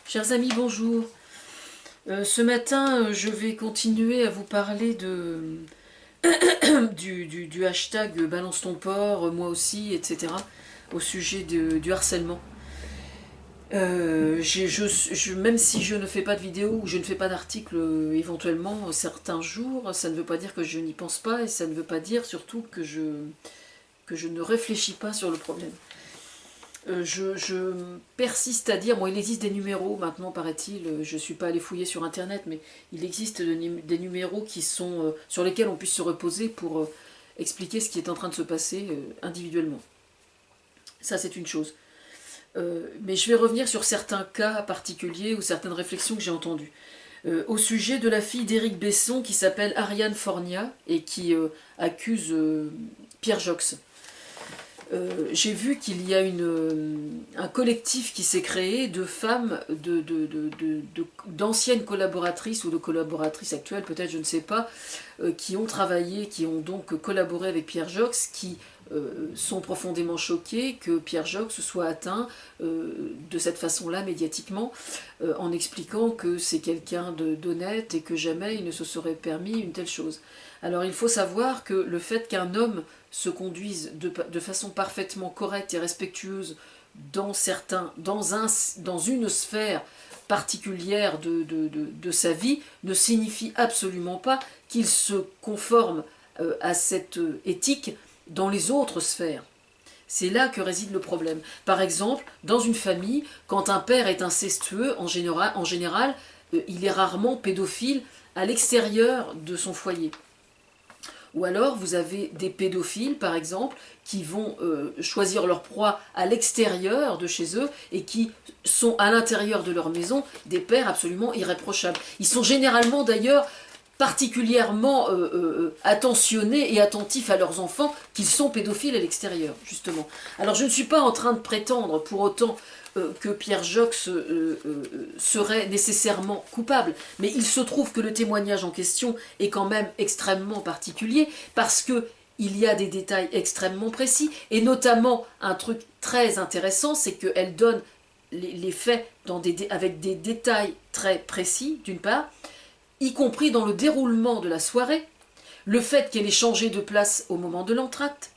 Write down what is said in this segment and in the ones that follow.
Chers amis, bonjour. Ce matin, je vais continuer à vous parler du hashtag Balance ton porc, moi aussi, etc. au sujet du harcèlement. Même si je ne fais pas de vidéo ou je ne fais pas d'article éventuellement certains jours, ça ne veut pas dire que je n'y pense pas et ça ne veut pas dire surtout que je ne réfléchis pas sur le problème. Je persiste à dire, bon, il existe des numéros maintenant, paraît-il, je ne suis pas allée fouiller sur internet, mais il existe des numéros qui sont, sur lesquels on puisse se reposer pour expliquer ce qui est en train de se passer individuellement. Ça, c'est une chose. Mais je vais revenir sur certains cas particuliers ou certaines réflexions que j'ai entendues. Au sujet de la fille d'Éric Besson qui s'appelle Ariane Fornia et qui accuse Pierre Jox. J'ai vu qu'il y a un collectif qui s'est créé de femmes, d'anciennes collaboratrices ou de collaboratrices actuelles, peut-être, je ne sais pas, qui ont travaillé, qui ont donc collaboré avec Pierre Jox, qui sont profondément choquées que Pierre Jox soit atteint de cette façon-là médiatiquement, en expliquant que c'est quelqu'un d'honnête et que jamais il ne se serait permis une telle chose. Alors il faut savoir que le fait qu'un homme se conduise de façon parfaitement correcte et respectueuse dans une sphère particulière de sa vie ne signifie absolument pas qu'il se conforme à cette éthique dans les autres sphères. C'est là que réside le problème. Par exemple, dans une famille, quand un père est incestueux, en général, il est rarement pédophile à l'extérieur de son foyer. Ou alors vous avez des pédophiles, par exemple, qui vont choisir leur proie à l'extérieur de chez eux et qui sont à l'intérieur de leur maison des pères absolument irréprochables. Ils sont généralement d'ailleurs particulièrement attentionnés et attentifs à leurs enfants qu'ils sont pédophiles à l'extérieur, justement. Alors je ne suis pas en train de prétendre pour autant que Pierre Jox serait nécessairement coupable. Mais il se trouve que le témoignage en question est quand même extrêmement particulier parce que il y a des détails extrêmement précis et notamment un truc très intéressant, c'est qu'elle donne les faits avec des détails très précis, d'une part, y compris dans le déroulement de la soirée, le fait qu'elle ait changé de place au moment de l'entracte,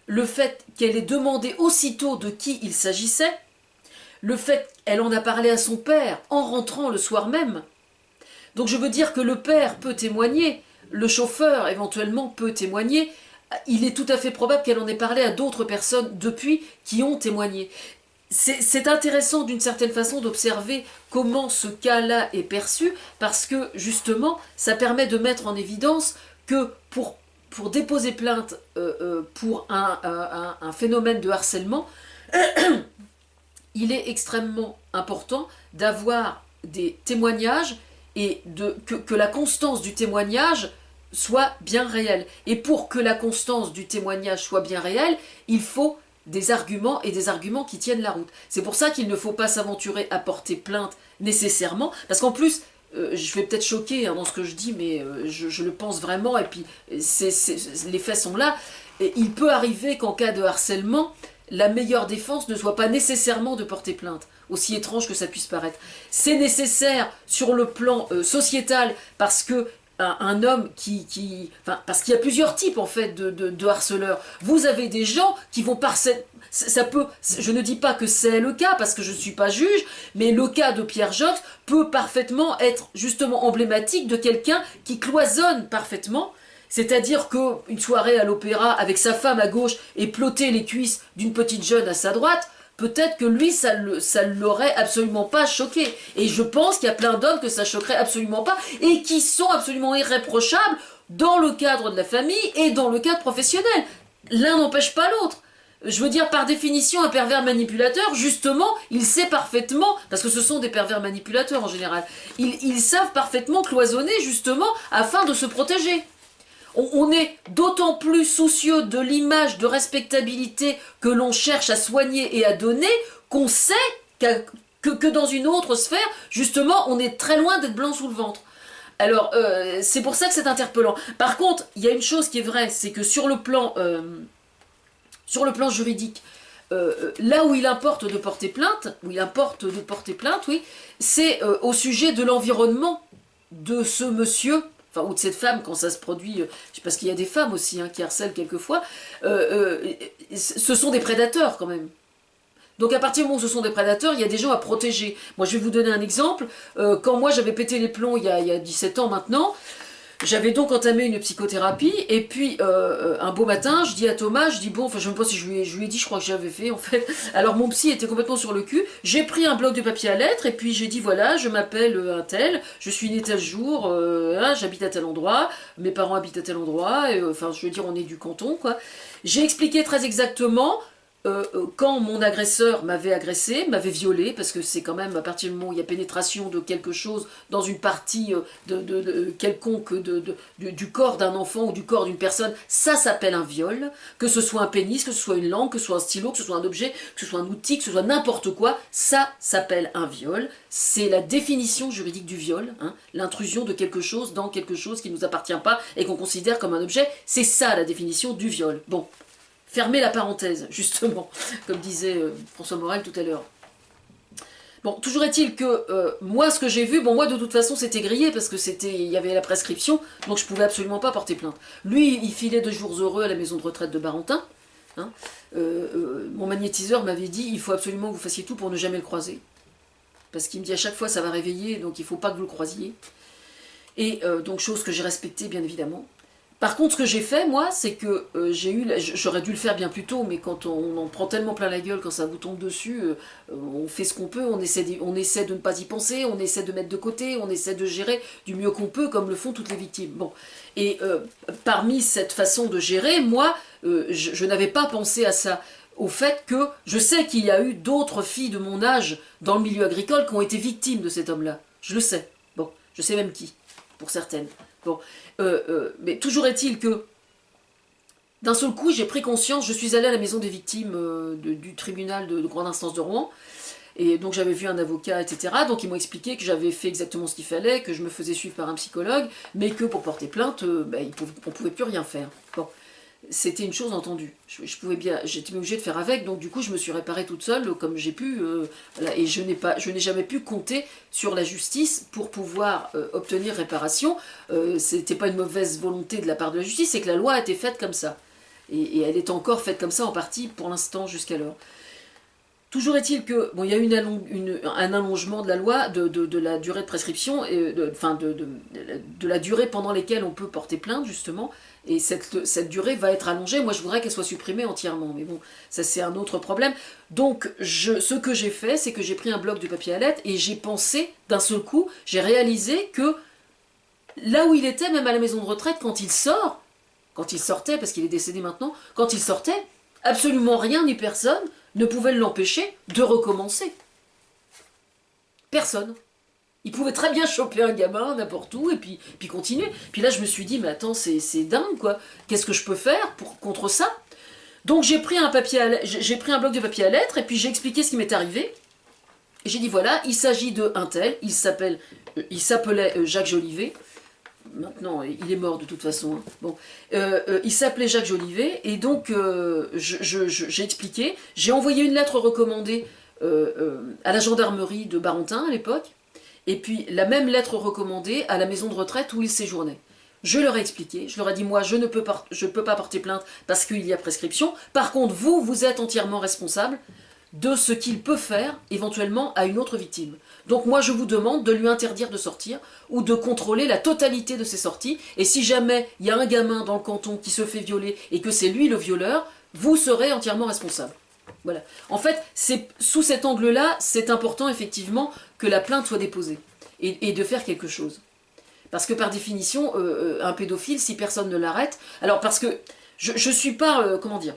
le fait qu'elle ait demandé aussitôt de qui il s'agissait, le fait qu'elle en a parlé à son père en rentrant le soir même. Donc je veux dire que le père peut témoigner, le chauffeur éventuellement peut témoigner, il est tout à fait probable qu'elle en ait parlé à d'autres personnes depuis qui ont témoigné. C'est intéressant d'une certaine façon d'observer comment ce cas-là est perçu, parce que justement, ça permet de mettre en évidence que pour déposer plainte pour un phénomène de harcèlement, il est extrêmement important d'avoir des témoignages et que la constance du témoignage soit bien réelle. Et pour que la constance du témoignage soit bien réelle, il faut des arguments et des arguments qui tiennent la route. C'est pour ça qu'il ne faut pas s'aventurer à porter plainte nécessairement, parce qu'en plus, je vais peut-être choquer dans ce que je dis, mais je le pense vraiment, et puis les faits sont là. Et il peut arriver qu'en cas de harcèlement, la meilleure défense ne soit pas nécessairement de porter plainte, aussi étrange que ça puisse paraître. C'est nécessaire sur le plan sociétal, parce que un homme parce qu'il y a plusieurs types en fait de harceleurs. Vous avez des gens qui vont je ne dis pas que c'est le cas parce que je ne suis pas juge, mais le cas de Pierre Jox peut parfaitement être justement emblématique de quelqu'un qui cloisonne parfaitement. C'est-à-dire qu'une soirée à l'opéra avec sa femme à gauche et ploter les cuisses d'une petite jeune à sa droite, peut-être que lui, ça l'aurait absolument pas choqué. Et je pense qu'il y a plein d'hommes que ça choquerait absolument pas et qui sont absolument irréprochables dans le cadre de la famille et dans le cadre professionnel. L'un n'empêche pas l'autre. Je veux dire, par définition, un pervers manipulateur, justement, il sait parfaitement, parce que ce sont des pervers manipulateurs en général, ils savent parfaitement cloisonner, justement, afin de se protéger. On est d'autant plus soucieux de l'image de respectabilité que l'on cherche à soigner et à donner qu'on sait que dans une autre sphère, justement, on est très loin d'être blanc sous le ventre. Alors, c'est pour ça que c'est interpellant. Par contre, il y a une chose qui est vraie, c'est que sur le plan juridique, là où il importe de porter plainte, oui, c'est au sujet de l'environnement de ce monsieur, enfin, ou de cette femme, quand ça se produit, parce qu'il y a des femmes aussi qui harcèlent quelquefois, ce sont des prédateurs quand même. Donc à partir du moment où ce sont des prédateurs, il y a des gens à protéger. Moi je vais vous donner un exemple. Quand moi j'avais pété les plombs il y a 17 ans maintenant, j'avais donc entamé une psychothérapie, et puis un beau matin, je dis à Thomas, je dis bon, enfin je ne sais pas si je lui ai dit, je crois que j'avais fait en fait. Alors mon psy était complètement sur le cul, j'ai pris un bloc de papier à lettres, et puis j'ai dit voilà, je m'appelle un tel, je suis né tel jour, j'habite à tel endroit, mes parents habitent à tel endroit, enfin je veux dire on est du canton quoi. J'ai expliqué très exactement quand mon agresseur m'avait agressé, m'avait violé, parce que c'est quand même à partir du moment où il y a pénétration de quelque chose dans une partie quelconque du corps d'un enfant ou du corps d'une personne, ça s'appelle un viol. Que ce soit un pénis, que ce soit une langue, que ce soit un stylo, que ce soit un objet, que ce soit un outil, que ce soit n'importe quoi, ça s'appelle un viol. C'est la définition juridique du viol, l'intrusion de quelque chose dans quelque chose qui ne nous appartient pas et qu'on considère comme un objet. C'est ça la définition du viol. Bon. Fermer la parenthèse, justement, comme disait François Morel tout à l'heure. Bon, toujours est-il que moi, ce que j'ai vu, bon, moi, de toute façon, c'était grillé, parce que il y avait la prescription, donc je pouvais absolument pas porter plainte. Lui, il filait de jours heureux à la maison de retraite de Barentin. Mon magnétiseur m'avait dit, il faut absolument que vous fassiez tout pour ne jamais le croiser. Parce qu'il me dit, à chaque fois, ça va réveiller, donc il faut pas que vous le croisiez. Et donc, chose que j'ai respectée, bien évidemment. Par contre, ce que j'ai fait, moi, c'est que j'aurais dû le faire bien plus tôt, mais quand on en prend tellement plein la gueule, quand ça vous tombe dessus, on fait ce qu'on peut, on essaie de ne pas y penser, on essaie de mettre de côté, on essaie de gérer du mieux qu'on peut, comme le font toutes les victimes. Bon. Et parmi cette façon de gérer, moi, je n'avais pas pensé à ça. Au fait que je sais qu'il y a eu d'autres filles de mon âge dans le milieu agricole qui ont été victimes de cet homme-là. Je le sais. Bon, je sais même qui, pour certaines. Bon, mais toujours est-il que d'un seul coup j'ai pris conscience, je suis allée à la maison des victimes du tribunal de grande instance de Rouen, et donc j'avais vu un avocat, etc. Donc ils m'ont expliqué que j'avais fait exactement ce qu'il fallait, que je me faisais suivre par un psychologue, mais que pour porter plainte, on ne pouvait plus rien faire. Bon. C'était une chose entendue. J'étais obligée de faire avec, donc du coup je me suis réparée toute seule comme j'ai pu, voilà, et je n'ai jamais pu compter sur la justice pour pouvoir obtenir réparation. C'était pas une mauvaise volonté de la part de la justice, c'est que la loi a été faite comme ça. Et elle est encore faite comme ça en partie pour l'instant jusqu'alors. Toujours est-il que, bon, il y a eu un allongement de la loi, de la durée de prescription, de la durée pendant laquelle on peut porter plainte, justement, et cette durée va être allongée. Moi, je voudrais qu'elle soit supprimée entièrement, mais bon, ça c'est un autre problème. Donc, ce que j'ai fait, c'est que j'ai pris un bloc de papier à lettres, et j'ai pensé, d'un seul coup, j'ai réalisé que, là où il était, même à la maison de retraite, quand il sortait, parce qu'il est décédé maintenant, quand il sortait, absolument rien ni personne ne pouvait l'empêcher de recommencer. Personne. Il pouvait très bien choper un gamin n'importe où et puis continuer. Puis là, je me suis dit, mais attends, c'est dingue, quoi. Qu'est-ce que je peux faire contre ça? Donc j'ai pris un bloc de papier à lettres et puis j'ai expliqué ce qui m'est arrivé. Et j'ai dit, voilà, il s'agit de un tel, il s'appelait Jacques Jolivet. Maintenant, il est mort de toute façon. Bon, il s'appelait Jacques Jolivet, et donc j'ai expliqué. J'ai envoyé une lettre recommandée à la gendarmerie de Barentin à l'époque, et puis la même lettre recommandée à la maison de retraite où il séjournait. Je leur ai expliqué, je leur ai dit, moi, je peux pas porter plainte parce qu'il y a prescription. Par contre, vous êtes entièrement responsable de ce qu'il peut faire éventuellement à une autre victime. Donc moi je vous demande de lui interdire de sortir ou de contrôler la totalité de ses sorties, et si jamais il y a un gamin dans le canton qui se fait violer et que c'est lui le violeur, vous serez entièrement responsable. Voilà. En fait, c'est sous cet angle-là, c'est important effectivement que la plainte soit déposée et de faire quelque chose. Parce que par définition, un pédophile, si personne ne l'arrête, alors parce que je suis pas, comment dire,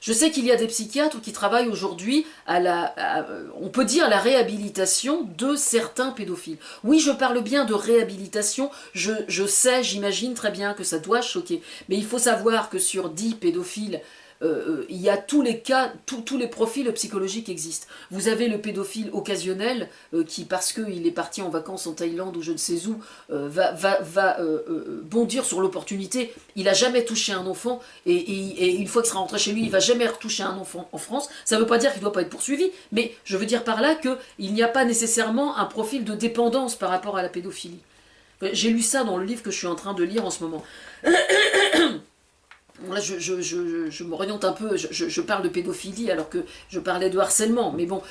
je sais qu'il y a des psychiatres qui travaillent aujourd'hui on peut dire, la réhabilitation de certains pédophiles. Oui, je parle bien de réhabilitation, je sais, j'imagine très bien que ça doit choquer. Mais il faut savoir que sur 10 pédophiles, il y a tous les cas, tous les profils psychologiques existent. Vous avez le pédophile occasionnel qui, parce qu'il est parti en vacances en Thaïlande ou je ne sais où, va bondir sur l'opportunité. Il n'a jamais touché un enfant et une fois qu'il sera rentré chez lui, il ne va jamais retoucher un enfant en France. Ça ne veut pas dire qu'il ne doit pas être poursuivi, mais je veux dire par là qu'il n'y a pas nécessairement un profil de dépendance par rapport à la pédophilie. J'ai lu ça dans le livre que je suis en train de lire en ce moment. Là, je m'oriente un peu, je parle de pédophilie alors que je parlais de harcèlement, mais bon,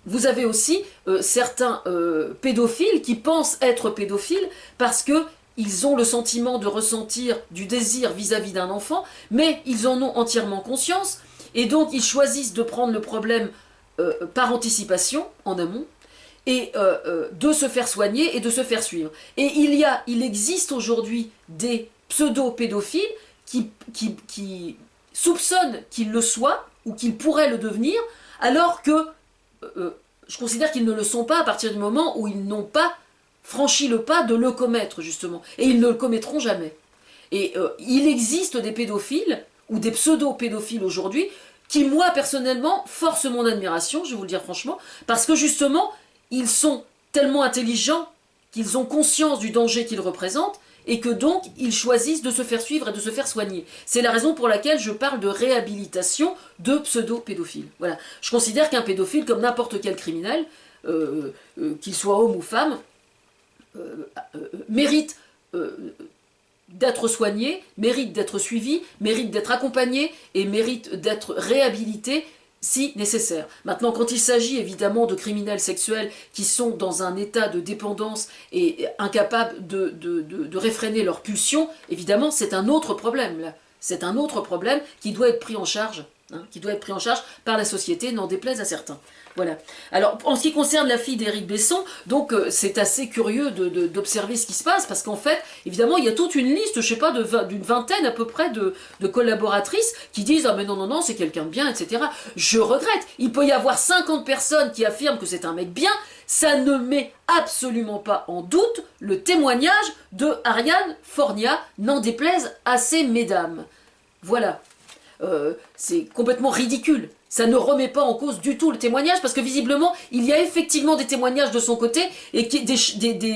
vous avez aussi certains pédophiles qui pensent être pédophiles parce que ils ont le sentiment de ressentir du désir vis-à-vis d'un enfant, mais ils en ont entièrement conscience, et donc ils choisissent de prendre le problème par anticipation, en amont, et de se faire soigner et de se faire suivre. Et il existe aujourd'hui des pseudo-pédophiles qui soupçonnent qu'ils le soient ou qu'ils pourraient le devenir, alors que je considère qu'ils ne le sont pas à partir du moment où ils n'ont pas franchi le pas de le commettre, justement. Et ils ne le commettront jamais. Et il existe des pédophiles ou des pseudo-pédophiles aujourd'hui qui, moi, personnellement, forcent mon admiration, je vais vous le dire franchement, parce que, justement, ils sont tellement intelligents qu'ils ont conscience du danger qu'ils représentent et que donc ils choisissent de se faire suivre et de se faire soigner. C'est la raison pour laquelle je parle de réhabilitation de pseudo-pédophiles. Voilà. Je considère qu'un pédophile, comme n'importe quel criminel, qu'il soit homme ou femme, mérite d'être soigné, mérite d'être suivi, mérite d'être accompagné et mérite d'être réhabilité si nécessaire. Maintenant, quand il s'agit évidemment de criminels sexuels qui sont dans un état de dépendance et incapables de réfréner leurs pulsions, évidemment, c'est un autre problème, là. C'est un autre problème qui doit être pris en charge, qui doit être pris en charge par la société, n'en déplaise à certains. Voilà. Alors, en ce qui concerne la fille d'Éric Besson, donc c'est assez curieux d'observer ce qui se passe, parce qu'en fait, évidemment, il y a toute une liste, je sais pas, d'une vingtaine à peu près de collaboratrices qui disent « Ah mais non, non, non, c'est quelqu'un de bien, etc. » Je regrette. Il peut y avoir 50 personnes qui affirment que c'est un mec bien, ça ne met absolument pas en doute le témoignage de Ariane Fornia, n'en déplaise à ces mesdames. Voilà. C'est complètement ridicule. Ça ne remet pas en cause du tout le témoignage, parce que visiblement, il y a effectivement des témoignages de son côté, et des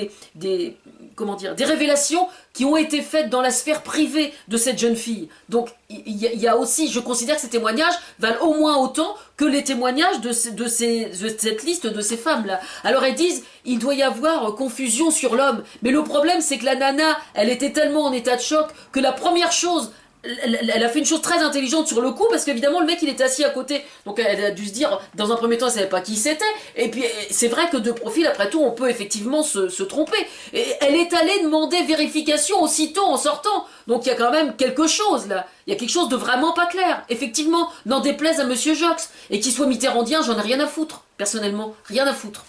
révélations qui ont été faites dans la sphère privée de cette jeune fille. Donc, il y a aussi, je considère que ces témoignages valent au moins autant que les témoignages de cette liste de ces femmes-là. Alors, elles disent, il doit y avoir confusion sur l'homme. Mais le problème, c'est que la nana, elle était tellement en état de choc que la première chose... Elle a fait une chose très intelligente sur le coup, parce qu'évidemment le mec il était assis à côté, donc elle a dû se dire, dans un premier temps elle savait pas qui c'était, et puis c'est vrai que de profil après tout on peut effectivement se tromper, et elle est allée demander vérification aussitôt en sortant, donc il y a quand même quelque chose là, il y a quelque chose de vraiment pas clair, effectivement, n'en déplaise à Monsieur Jox, et qu'il soit mitterrandien, j'en ai rien à foutre, personnellement, rien à foutre.